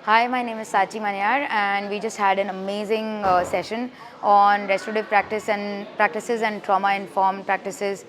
Hi, my name is Sachi Manyar, and we just had an amazing session on restorative practices and trauma-informed practices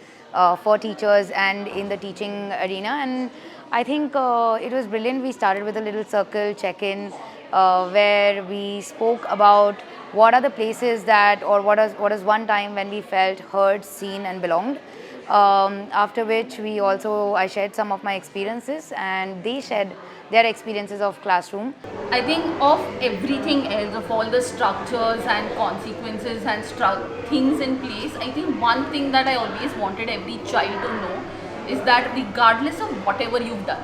for teachers and in the teaching arena. And I think it was brilliant. We started with a little circle check-in where we spoke about what are the places that, or what is one time when we felt heard, seen, and belonged. After which I shared some of my experiences, and they shared their experiences of classroom. I think of everything else, of all the structures and consequences and things in place, I think one thing that I always wanted every child to know is that regardless of whatever you've done,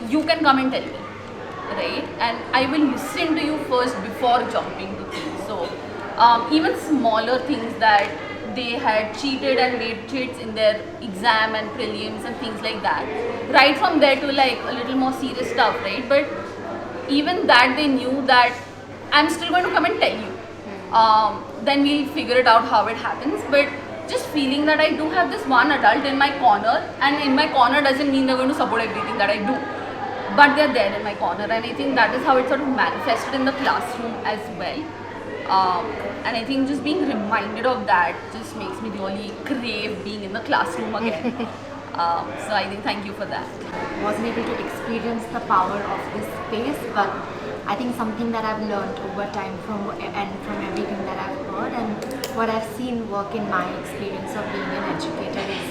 you can come and tell me, right? And I will listen to you first before jumping to things. So even smaller things that they had cheated and made cheats in their exam and prelims and things like that, right from there to like a little more serious stuff, right? But even that they knew that I'm still going to come and tell you. Then we'll figure it out how it happens. But just feeling that I do have this one adult in my corner, and in my corner doesn't mean they're going to support everything that I do, but they're there in my corner, and I think that is how it sort of manifested in the classroom as well. And I think just being reminded of that just makes me really crave being in the classroom again. So I think thank you for that. Wasn't able to experience the power of this space, but I think something that I've learned over time from everything that I've heard and what I've seen work in my experience of being an educator is,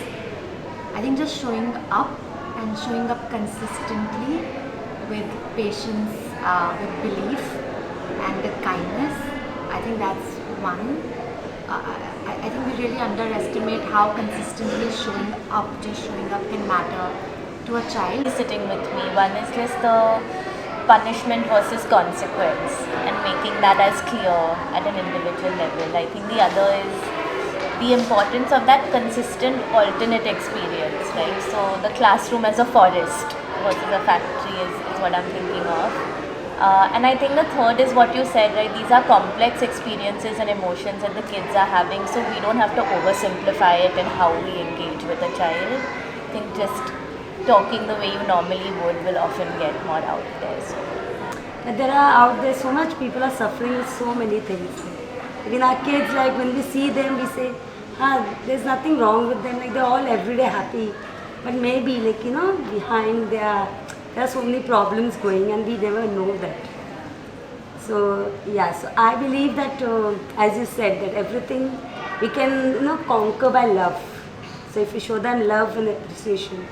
I think just showing up and showing up consistently with patience, with belief and with kindness. I think that's one. I think we really underestimate how consistently showing up can matter to a child. Sitting with me, one is just the punishment versus consequence and making that as clear at an individual level. I think the other is the importance of that consistent alternate experience, right? So the classroom as a forest versus a factory is what I'm thinking of. And I think the third is what you said, right? These are complex experiences and emotions that the kids are having, so we don't have to oversimplify it in how we engage with a child. I think just talking the way you normally would will often get more out there. So. But there are out there so much people are suffering with so many things. Even our kids, like when we see them, we say, there's nothing wrong with them. Like they're all everyday happy. But maybe behind there are so many problems going and we never know that. So so I believe that as you said, that everything we can conquer by love. So if we show them love and appreciation,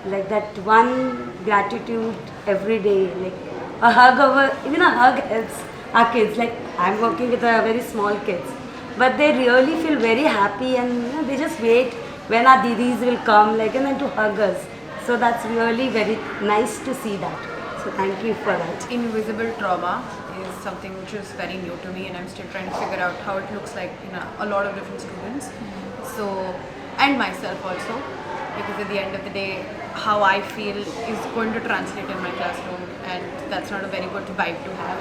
like that one gratitude every day, like a hug even a hug helps our kids. Like I'm working with a very small kids, but they really feel very happy and they just wait when our didis will come, and then to hug us. So that's really very nice to see that. So thank you for that. Invisible trauma is something which is very new to me, and I'm still trying to figure out how it looks like in a lot of different students. So, and myself also, because at the end of the day, how I feel is going to translate in my classroom, and that's not a very good vibe to have.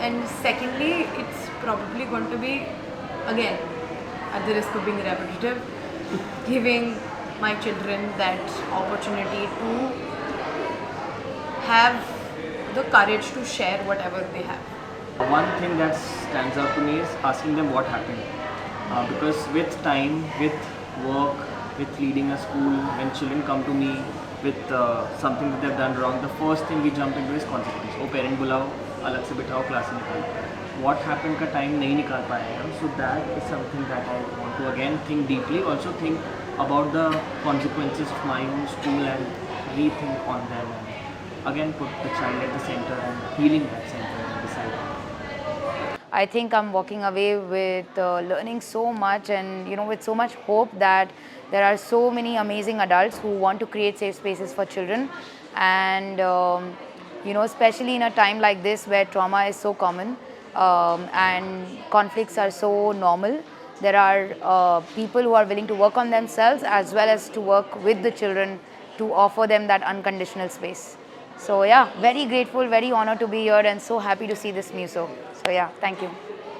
And secondly, it's probably going to be, again, at the risk of being repetitive, giving my children that opportunity to have the courage to share whatever they have. One thing that stands out to me is asking them what happened. Because with time, with work, with leading a school, when children come to me with something that they've done wrong, the first thing we jump into is consequence. Oh, parent बुलाओ, अलग से बिठाओ, class में निकालो. What happened का time नहीं निकाल पाएगा. So that is something that I want to again think deeply. Also think about the consequences of my own school and rethink on them. And again, put the child at the center and healing that center and decide. I think I'm walking away with learning so much and with so much hope that there are so many amazing adults who want to create safe spaces for children, and especially in a time like this where trauma is so common and conflicts are so normal. There are people who are willing to work on themselves as well as to work with the children to offer them that unconditional space. So yeah, very grateful, very honored to be here and so happy to see this MUSO. So yeah, thank you.